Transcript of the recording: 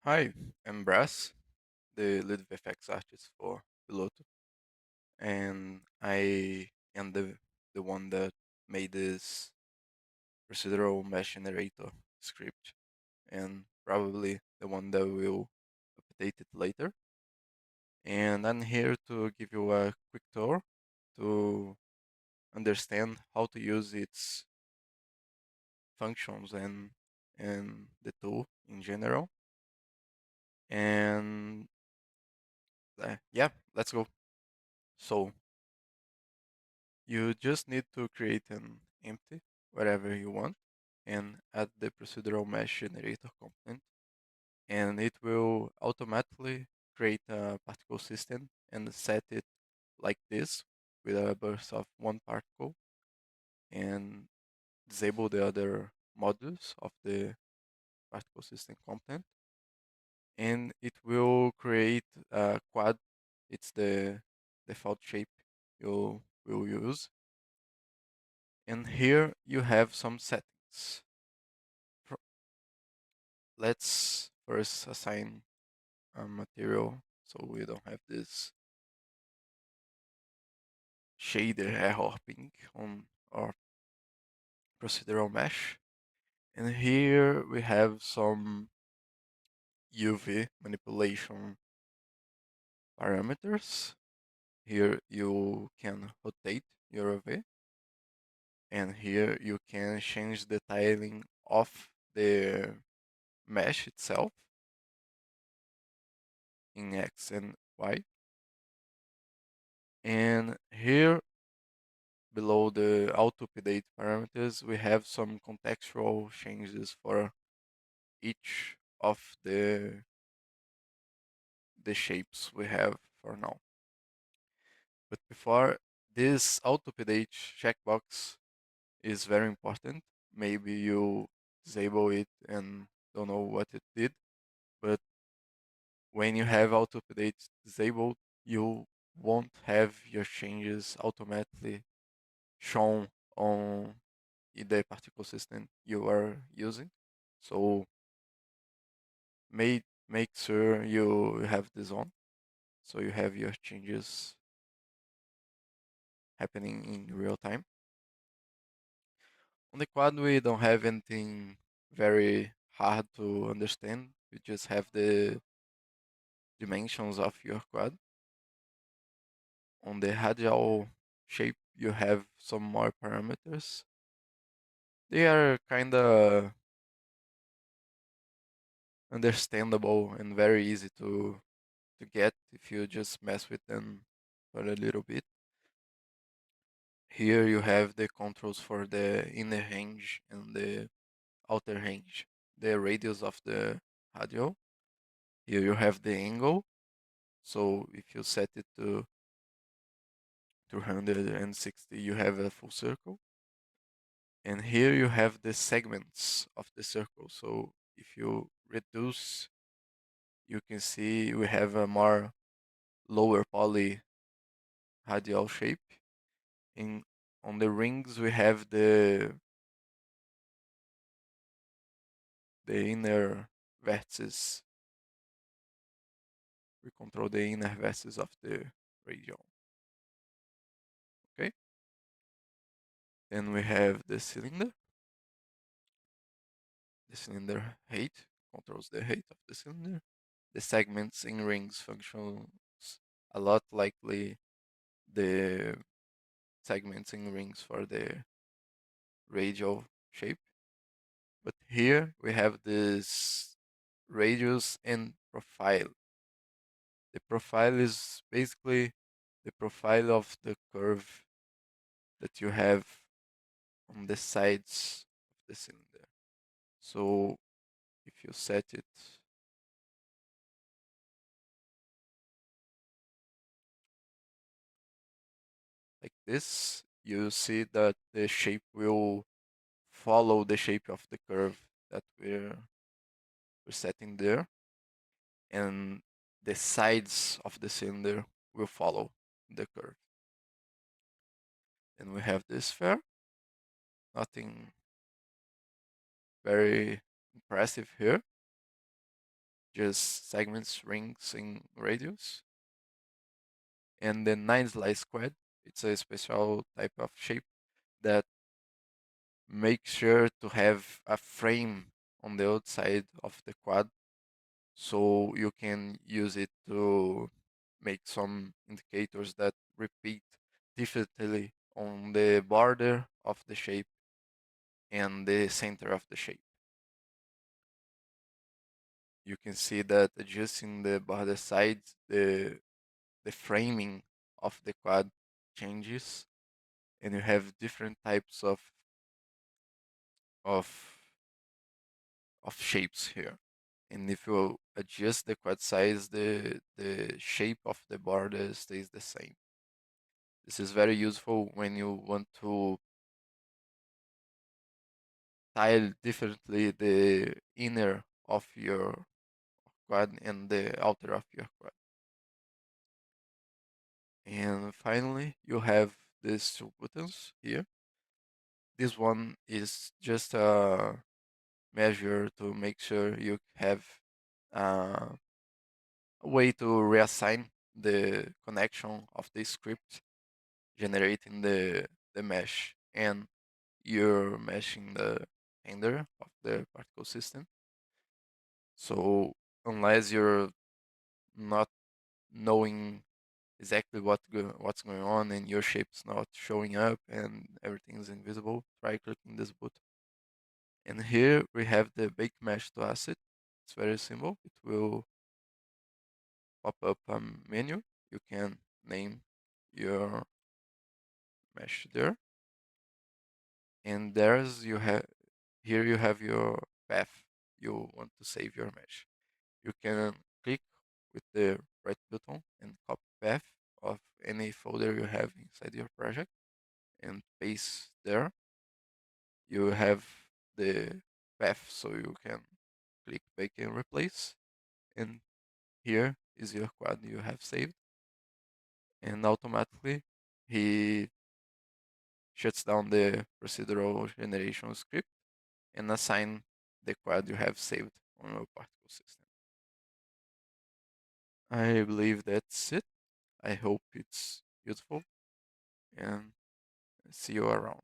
Hi, I'm Brass, the lead VFX artist for Piloto, and I am the one that made this procedural mesh generator script, and probably the one that will update it later. And I'm here to give you a quick tour to understand how to use its functions and the tool in general. And yeah, let's go. So you just need to create an empty wherever you want and add the procedural mesh generator component, and it will automatically create a particle system and set it like this with a burst of one particle and disable the other modules of the particle system component, and it will create a quad. It's the default shape you will use, and here you have some settings. Let's first assign a material so we don't have this shader error ping on our procedural mesh. And here we have some UV manipulation parameters. Here you can rotate your UV, and here you can change the tiling of the mesh itself in X and Y. And here below the auto update parameters, we have some contextual changes for each of the shapes we have for now. But before, this auto update checkbox is very important. Maybe you disable it and don't know what it did, but when you have auto update disabled, you won't have your changes automatically shown on the particle system you are using. So make sure you have this on, so you have your changes happening in real time. On the quad, we don't have anything very hard to understand. We just have the dimensions of your quad. On the radial shape, you have some more parameters. They are kind of understandable and very easy to get if you just mess with them for a little bit. Here you have the controls for the inner range and the outer range, the radius of the radial. Here you have the angle. So if you set it to 260, you have a full circle. And here you have the segments of the circle. So if you reduce, you can see we have a more lower poly radial shape. In on the rings we have the inner vertices. We control the inner vertices of the radial. Okay. Then we have the cylinder. The cylinder height controls the height of the cylinder. The segments in rings functions a lot likely the segments in rings for the radial shape. But here we have this radius and profile. The profile is basically the profile of the curve that you have on the sides of the cylinder. So if you set it like this, you see that the shape will follow the shape of the curve that we're setting there, and the sides of the cylinder will follow the curve. And we have this sphere, nothing very impressive here. just segments, rings, and radius. And the 9 slice quad, it's a special type of shape that makes sure to have a frame on the outside of the quad, so you can use it to make some indicators that repeat differently on the border of the shape and the center of the shape. You can see that adjusting the border sides, the framing of the quad changes, and you have different types of of shapes here. And if you adjust the quad size, the shape of the border stays the same. This is very useful when you want to tile differently the inner of your quad and the outer of your quad. And finally, you have these two buttons here. This one is just a measure to make sure you have a way to reassign the connection of the script generating the mesh, and you're meshing the render of the particle system. So unless you're not knowing exactly what's going on and your shape's not showing up and everything's invisible, try clicking this button. And here we have the bake mesh to asset. It's very simple. It will pop up a menu. You can name your mesh there. And there's you have here you have your path you want to save your mesh. You can click with the right button and copy path of any folder you have inside your project and paste there. You have the path so you can click bake and replace, and here is your quad you have saved, and automatically he shuts down the procedural generation script and assign the quad you have saved on your particle system. I believe that's it. I hope it's useful and see you around.